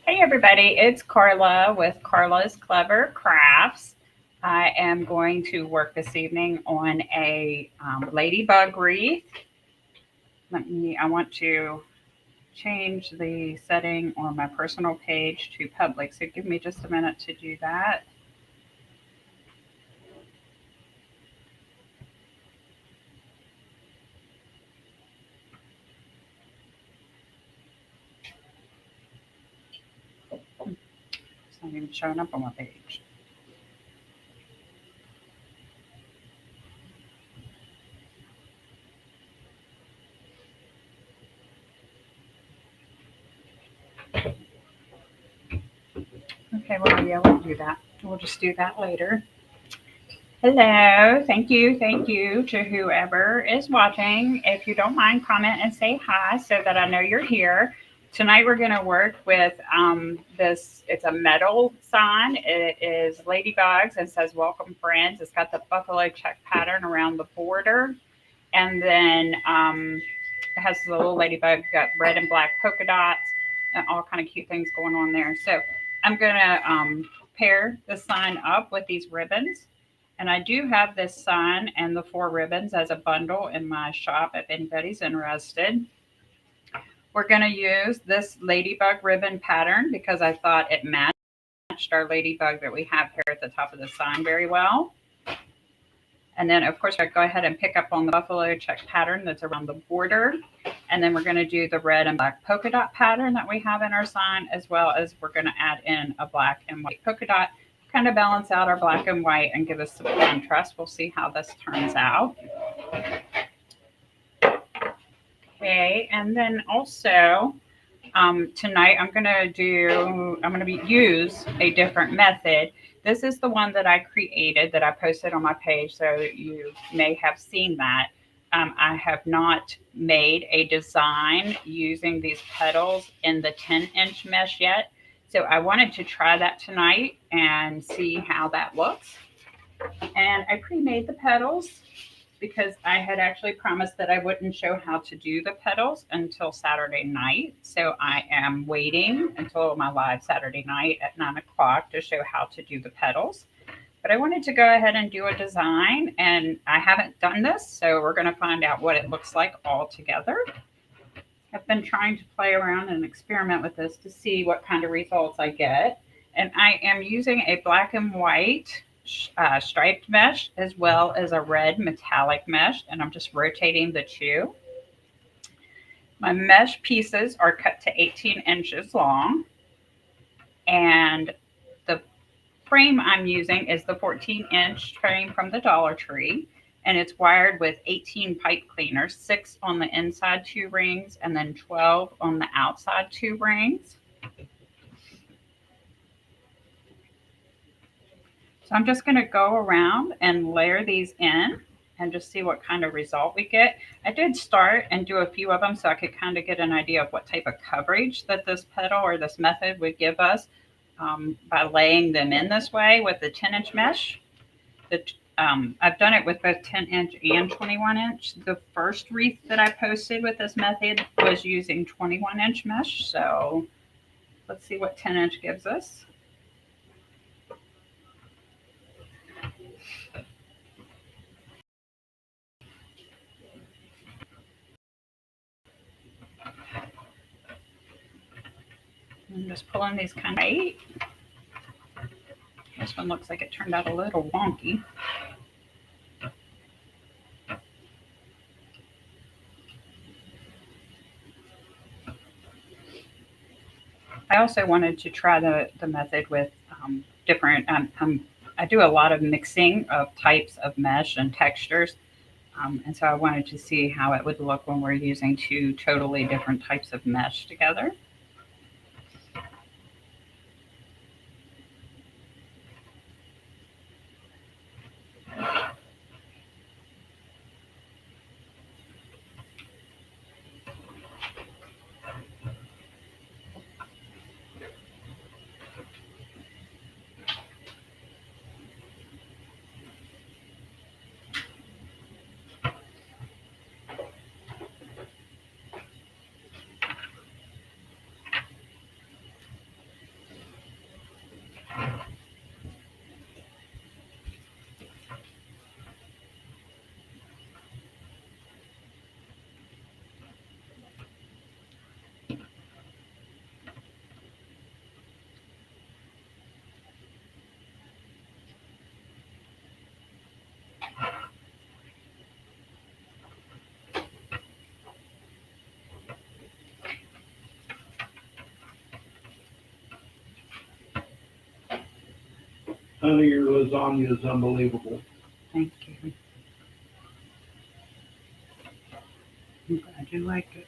Hey everybody, it's Carla with Carla's Clever Crafts. I am going to work this evening on a ladybug wreath. I want to change the setting on my personal page to public, so give me just a minute to do that. It's not even showing up on my page. Okay, well, yeah, we'll do that. We'll just do that later. Hello, thank you to whoever is watching. If you don't mind, comment and say hi so that I know you're here. Tonight we're going to work with this. It's a metal sign. It is ladybugs and says "Welcome, friends." It's got the buffalo check pattern around the border, and then it has the little ladybug. Got red and black polka dots and all kind of cute things going on there. So I'm going to pair the sign up with these ribbons. And I do have this sign and the four ribbons as a bundle in my shop if anybody's interested. We're going to use this ladybug ribbon pattern because I thought it matched our ladybug that we have here at the top of the sign very well. And then, of course, I go ahead and pick up on the buffalo check pattern that's around the border. And then we're going to do the red and black polka dot pattern that we have in our sign, as well as we're going to add in a black and white polka dot, kind of balance out our black and white and give us some contrast. We'll see how this turns out. Okay, and then also tonight I'm going to use a different method. This is the one that I created that I posted on my page, so you may have seen that. I have not made a design using these petals in the 10-inch mesh yet. So I wanted to try that tonight and see how that looks. And I pre-made the petals because I had actually promised that I wouldn't show how to do the petals until Saturday night. So I am waiting until my live Saturday night at 9 o'clock to show how to do the petals. But I wanted to go ahead and do a design, and I haven't done this, so we're going to find out what it looks like all together. I've been trying to play around and experiment with this to see what kind of results I get. And I am using a black and white striped mesh as well as a red metallic mesh, and I'm just rotating the two. My mesh pieces are cut to 18 inches long, and the frame I'm using is the 14-inch frame from the Dollar Tree, and it's wired with 18 pipe cleaners, 6 on the inside 2 rings and then 12 on the outside 2 rings. So I'm just going to go around and layer these in and just see what kind of result we get. I did start and do a few of them so I could kind of get an idea of what type of coverage that this petal or this method would give us by laying them in this way with the 10-inch mesh. I've done it with both 10-inch and 21-inch. The first wreath that I posted with this method was using 21-inch mesh. So let's see what 10-inch gives us. I'm just pulling these kind of tight. This one looks like it turned out a little wonky. I also wanted to try the method with different, I do a lot of mixing of types of mesh and textures. And so I wanted to see how it would look when we're using 2 totally different types of mesh together. Honey, your lasagna is unbelievable. Thank you. I'm glad you like it.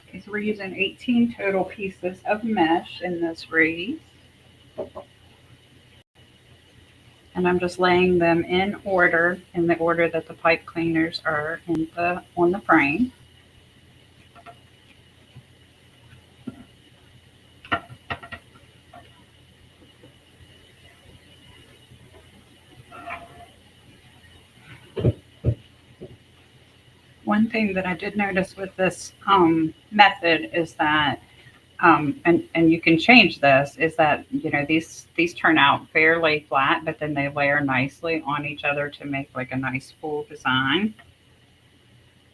Okay, so we're using 18 total pieces of mesh in this wreath. And I'm just laying them in the order that the pipe cleaners are on the frame. One thing that I did notice with this method is that, and you can change this, is that these turn out fairly flat, but then they layer nicely on each other to make like a nice full design.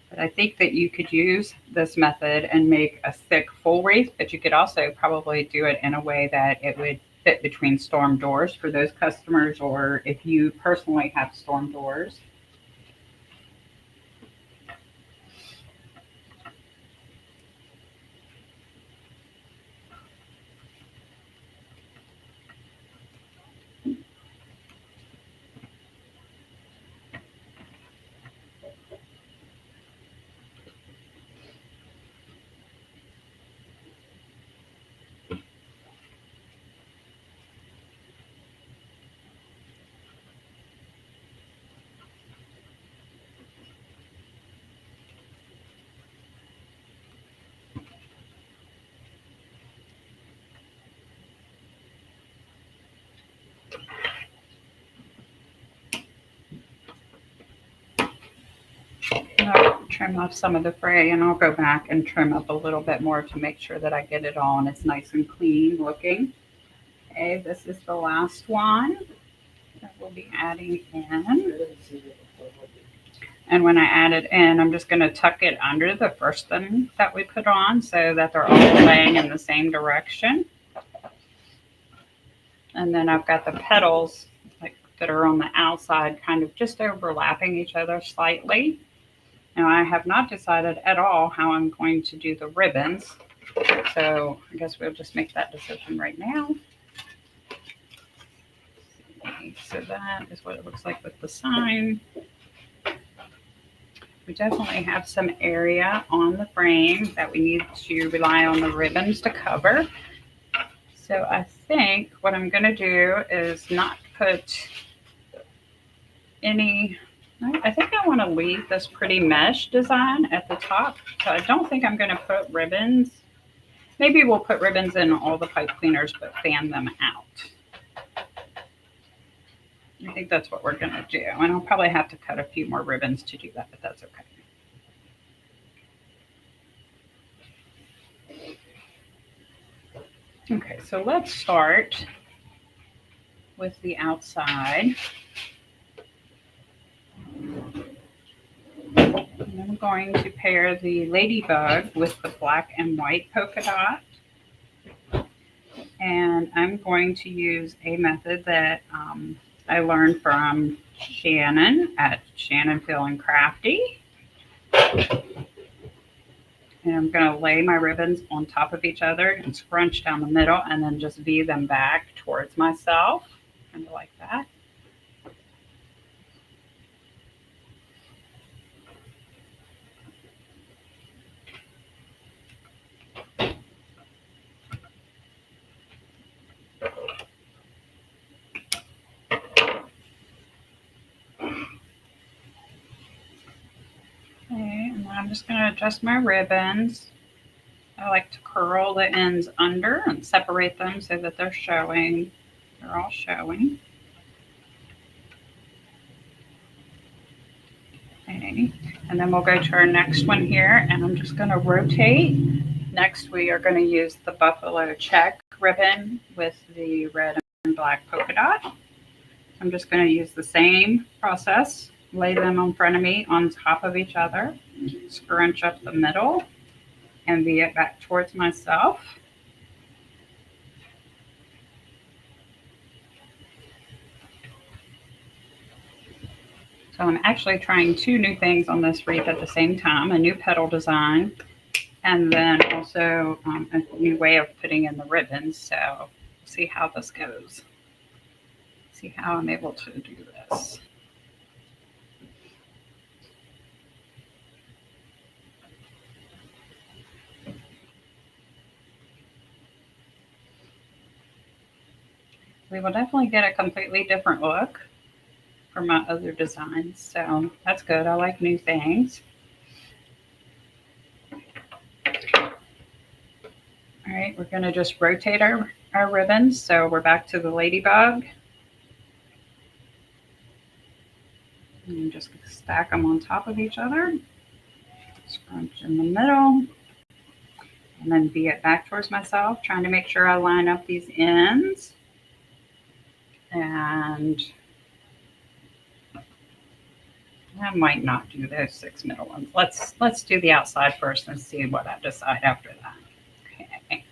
But I think that you could use this method and make a thick full wreath, but you could also probably do it in a way that it would fit between storm doors for those customers, or if you personally have storm doors. I'll trim off some of the fray, and I'll go back and trim up a little bit more to make sure that I get it all and it's nice and clean looking. Okay, this is the last one that we'll be adding in. And when I add it in, I'm just going to tuck it under the first one that we put on so that they're all laying in the same direction. And then I've got the petals that are on the outside kind of just overlapping each other slightly. Now, I have not decided at all how I'm going to do the ribbons, so I guess we'll just make that decision right now. So that is what it looks like with the sign. We definitely have some area on the frame that we need to rely on the ribbons to cover. So I think what I'm going to do is not put any... I think I want to leave this pretty mesh design at the top. So I don't think I'm going to put ribbons. Maybe we'll put ribbons in all the pipe cleaners, but fan them out. I think that's what we're going to do. And I'll probably have to cut a few more ribbons to do that, but that's okay. Okay, so let's start with the outside. And I'm going to pair the Ladybug with the black and white polka dot. And I'm going to use a method that I learned from Shannon at Shannon Feel and Crafty. And I'm going to lay my ribbons on top of each other and scrunch down the middle and then just V them back towards myself, kind of like that. Okay, and then I'm just going to adjust my ribbons. I like to curl the ends under and separate them so that they're showing. They're all showing. Okay, and then we'll go to our next one here, and I'm just going to rotate. Next, we are going to use the buffalo check ribbon with the red and black polka dot. I'm just going to use the same process. Lay them in front of me on top of each other, scrunch up the middle, and V it back towards myself. So I'm actually trying two new things on this wreath at the same time, a new petal design, and then also a new way of putting in the ribbons. So see how this goes. See how I'm able to do this. We will definitely get a completely different look from my other designs, so that's good. I like new things. All right, we're going to just rotate our ribbons. So we're back to the Ladybug. And just stack them on top of each other. Scrunch in the middle. And then bee it back towards myself, trying to make sure I line up these ends. And I might not do those 6 middle ones. Let's do the outside first and see what I decide after that. Okay.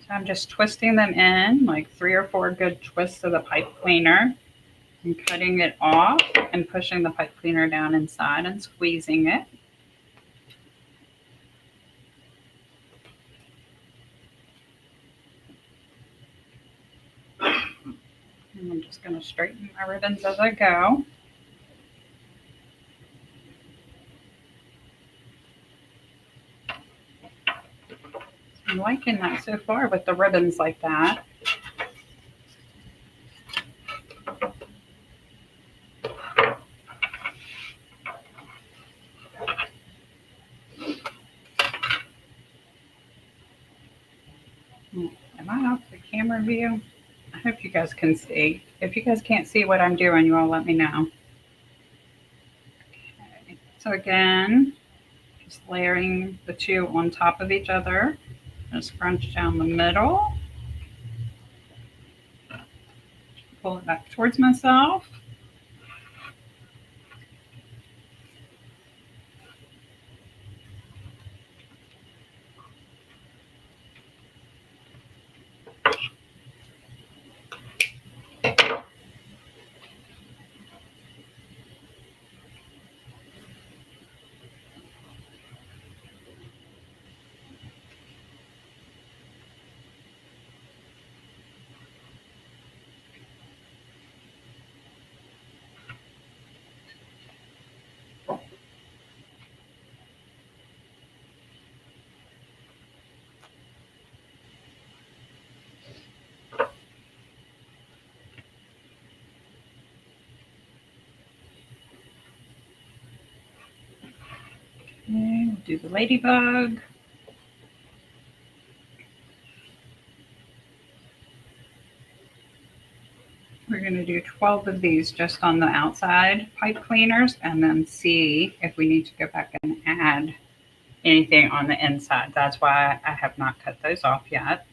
So I'm just twisting them in, like 3 or 4 good twists of the pipe cleaner, and cutting it off and pushing the pipe cleaner down inside and squeezing it. And I'm just going to straighten my ribbons as I go. I'm liking that so far with the ribbons like that. Am I off the camera view? I hope you guys can see. If you guys can't see what I'm doing, you all let me know. Okay. So again, just layering the two on top of each other. Just scrunch down the middle. Pull it back towards myself. Okay, we'll do the Ladybug. We're going to do 12 of these just on the outside pipe cleaners and then see if we need to go back and add anything on the inside. That's why I have not cut those off yet.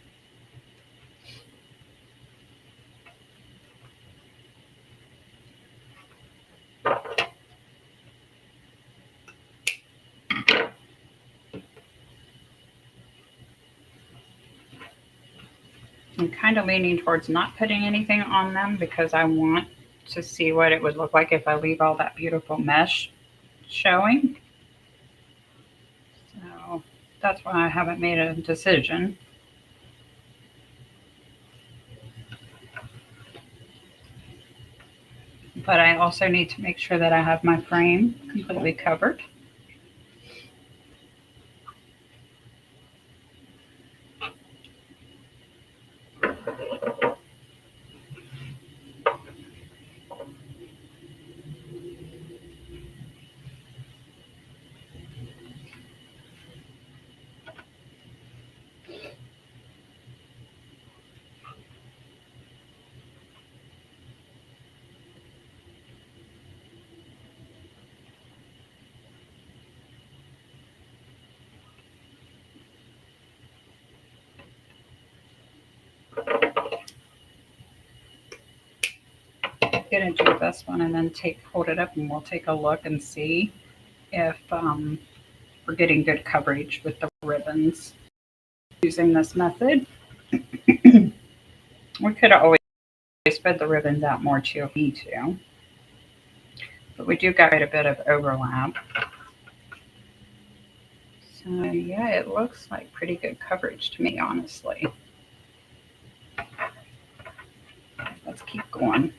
I'm kind of leaning towards not putting anything on them because I want to see what it would look like if I leave all that beautiful mesh showing. So that's why I haven't made a decision. But I also need to make sure that I have my frame completely covered. Going to do this one and then hold it up and we'll take a look and see if we're getting good coverage with the ribbons using this method. We could always spread the ribbons out more too if we need to, but we do got quite a bit of overlap. So yeah, it looks like pretty good coverage to me, honestly. going.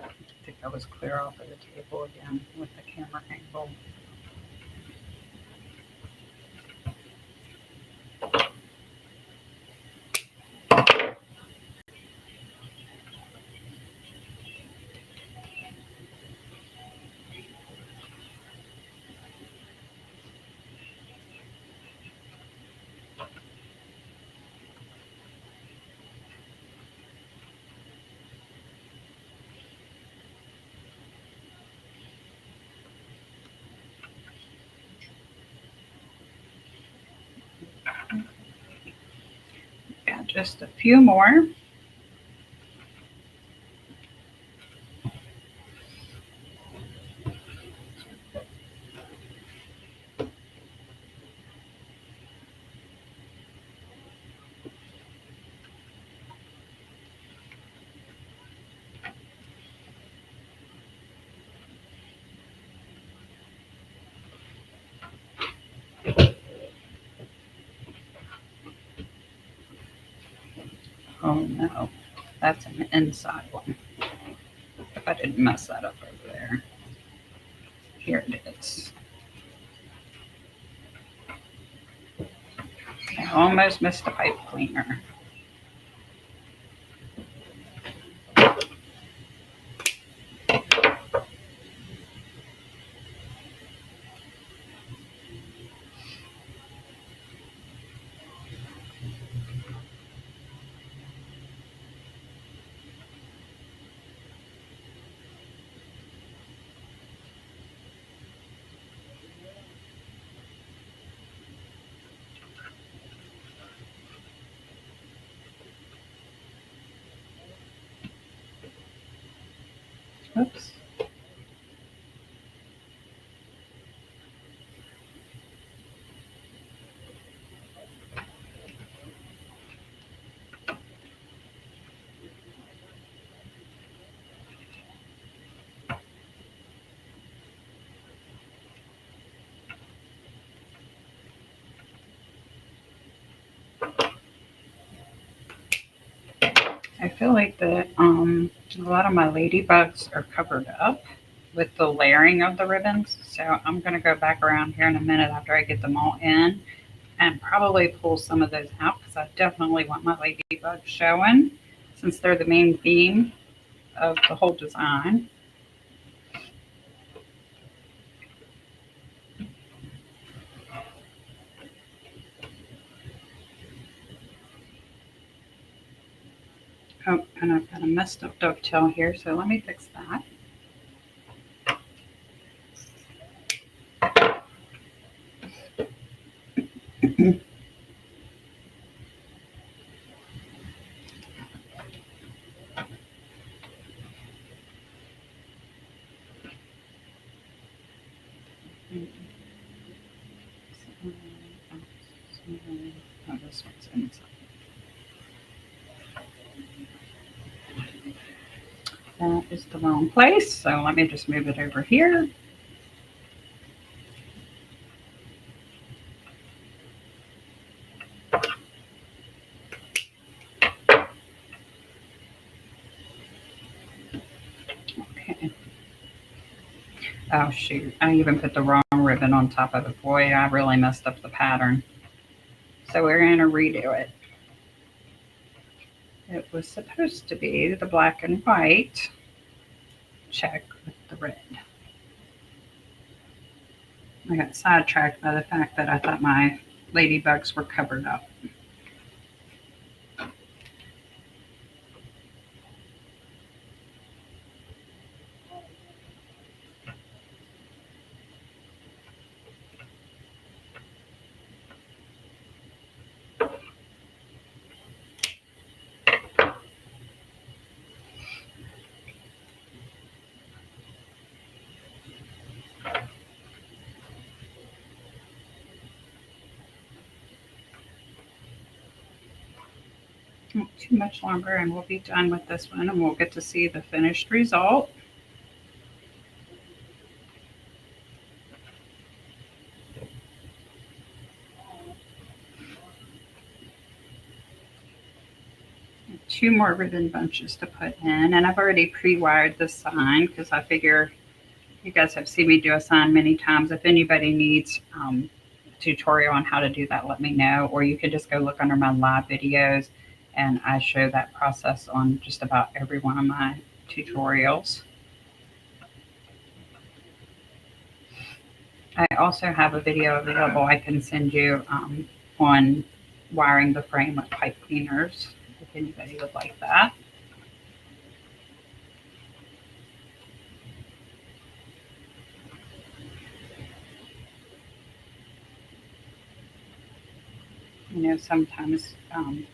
I think I was clear off of the table again with the camera angle. Yeah, just a few more. Oh no, that's an inside one. If I didn't mess that up over there. Here it is. I almost missed the pipe cleaner. Oops. I feel like that a lot of my ladybugs are covered up with the layering of the ribbons. So I'm going to go back around here in a minute after I get them all in and probably pull some of those out because I definitely want my ladybugs showing since they're the main theme of the whole design. Oh, and I've got a messed up dovetail here, so let me fix that. Oh, this one's inside. That is the wrong place, so let me just move it over here. Okay. Oh shoot, I even put the wrong ribbon on top of it. Boy, I really messed up the pattern. So we're going to redo it. It was supposed to be the black and white check with the red. I got sidetracked by the fact that I thought my ladybugs were covered up. Not too much longer and we'll be done with this one and we'll get to see the finished result. Two more ribbon bunches to put in, and I've already pre-wired the sign because I figure you guys have seen me do a sign many times. If anybody needs a tutorial on how to do that, let me know, or you can just go look under my live videos and I show that process on just about every one of my tutorials. I also have a video available I can send you on wiring the frame with pipe cleaners if anybody would like that. You know, sometimes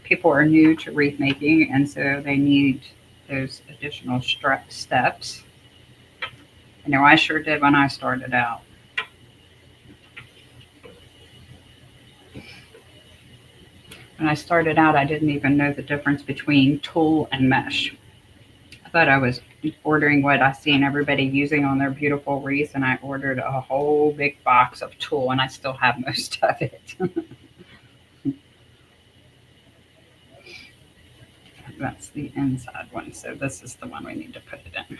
people are new to wreath making and so they need those additional steps. I know I sure did when I started out. When I started out, I didn't even know the difference between tulle and mesh. I thought I was ordering what I seen everybody using on their beautiful wreaths, and I ordered a whole big box of tulle, and I still have most of it. That's the inside one, so this is the one we need to put it in.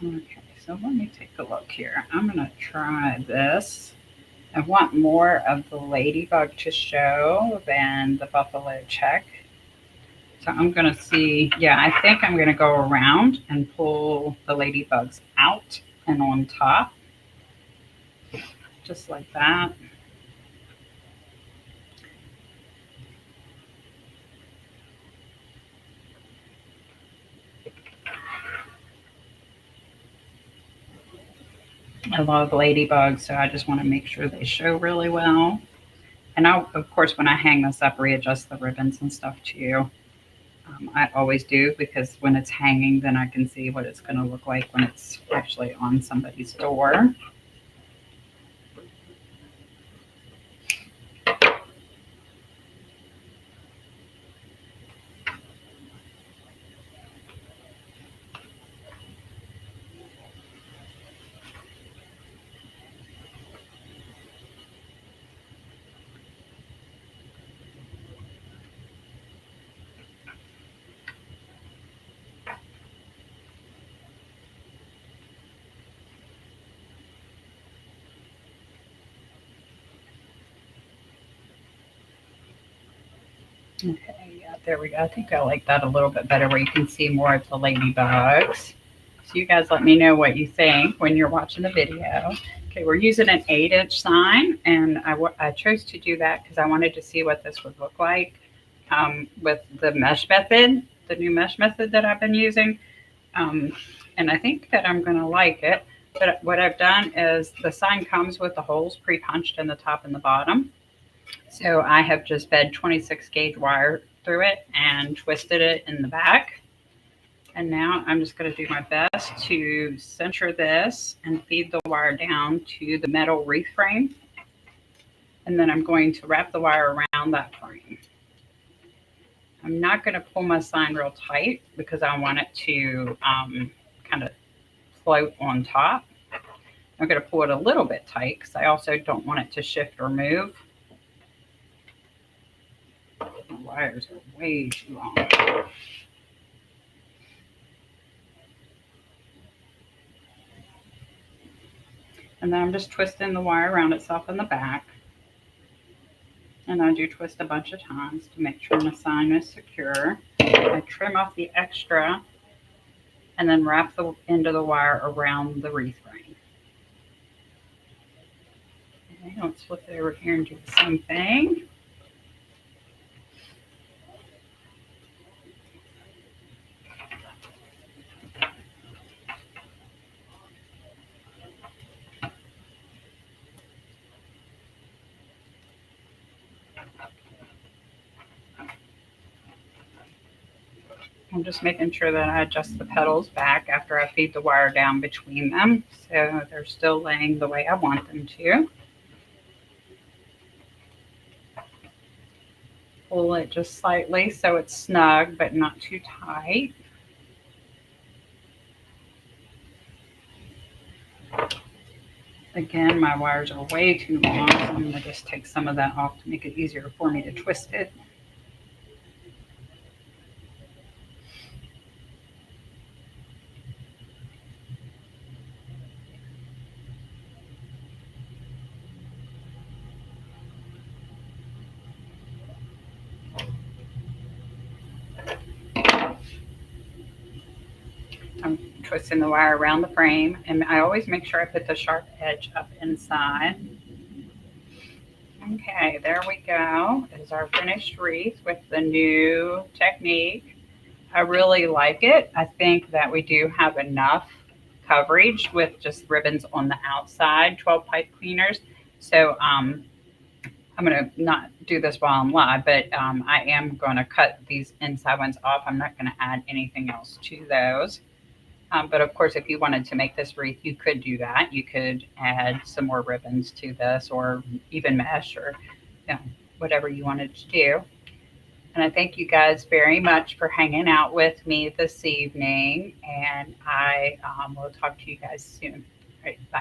Okay, so let me take a look here. I'm going to try this. I want more of the ladybug to show than the buffalo check. So I'm going to see, yeah, I think I'm going to go around and pull the ladybugs out and on top, just like that. I love ladybugs, so I just want to make sure they show really well. And I'll, of course, when I hang this up, readjust the ribbons and stuff too. I always do because when it's hanging, then I can see what it's going to look like when it's actually on somebody's door. Okay, yeah, there we go. I think I like that a little bit better where you can see more of the ladybugs. So you guys let me know what you think when you're watching the video. Okay, we're using an 8-inch sign, and I chose to do that because I wanted to see what this would look like with the mesh method, the new mesh method that I've been using. And I think that I'm going to like it. But what I've done is the sign comes with the holes pre-punched in the top and the bottom. So I have just fed 26 gauge wire through it and twisted it in the back. And now I'm just going to do my best to center this and feed the wire down to the metal wreath frame. And then I'm going to wrap the wire around that frame. I'm not going to pull my sign real tight because I want it to kind of float on top. I'm going to pull it a little bit tight because I also don't want it to shift or move. The wires are way too long. And then I'm just twisting the wire around itself in the back. And I do twist a bunch of times to make sure my sign is secure. I trim off the extra and then wrap the end of the wire around the wreath frame. Okay, let's flip it over here and do the same thing. I'm just making sure that I adjust the petals back after I feed the wire down between them, so they're still laying the way I want them to. Pull it just slightly so it's snug but not too tight. Again, my wires are way too long, so I'm going to just take some of that off to make it easier for me to twist it. I'm twisting the wire around the frame, and I always make sure I put the sharp edge up inside. Okay, there we go. Is our finished wreath with the new technique. I really like it. I think that we do have enough coverage with just ribbons on the outside, 12 pipe cleaners. So I'm going to not do this while I'm live, but I am going to cut these inside ones off. I'm not going to add anything else to those. But of course, if you wanted to make this wreath, you could do that. You could add some more ribbons to this, or even mesh, or you know, whatever you wanted to do. And I thank you guys very much for hanging out with me this evening. And I will talk to you guys soon. All right, bye.